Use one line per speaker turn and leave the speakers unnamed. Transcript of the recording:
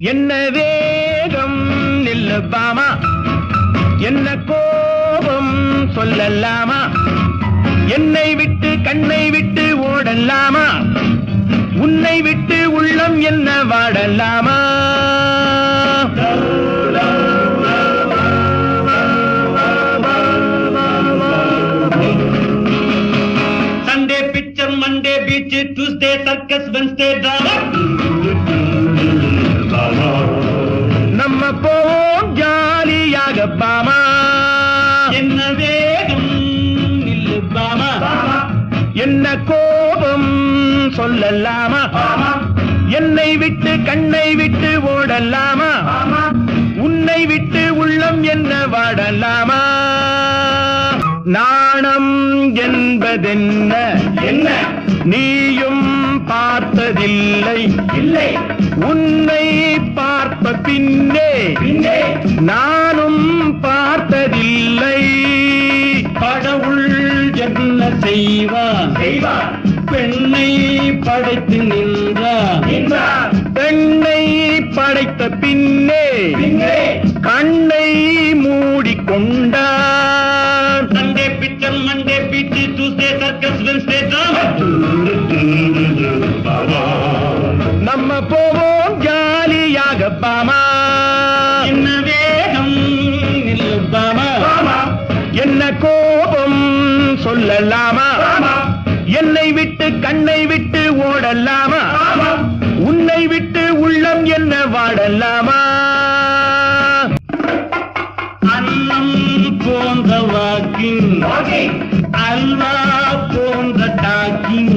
என்ன வேகம் நில்லுபாமா, என்ன கோபம் சொல்லலாமா, என்னை விட்டு கண்ணை விட்டு ஓடலாமா, உன்னை விட்டு உள்ளம் என்ன வாடலாமா. Sunday picture, Monday beach, Tuesday circus, Wednesday drama. நம்ம போவோம் ஜாலியாக பாமா. என்ன வேகம் நில்லு பாமா, என்ன கோபம் சொல்லலாமா, என்னை விட்டு கண்ணை விட்டு ஓடலாமா, உன்னை விட்டு உள்ளம் என்ன வாடலாமா. நாணம் என்பதென்ன, என்ன நீயும் பார்த்ததில்லை, இல்லை உன்னை பார்த்த பின்னே நானும் பார்த்ததில்லை. கடவுள் என்ன செய்வான், பெண்ணை படைத்து நின்றார், பெண்ணை படைத்த பின்னே கண்ணை மூடிக்கொண்டார். Sunday picture, Monday beach, Tuesday circus, Wednesday drama. நம்ம போவோம் ஜாலியாக பாமா. என்ன வேகம் நில்லு பாமா, என்ன கோபம் சொல்லலாமா, என்னை விட்டு கண்ணை விட்டு ஓடலாமா, உன்னை விட்டு உள்ளம் என்ன வாடலாமா. அன்னம் போன்ற வாக்கிங், அல்வா போன்ற டாக்கிங்,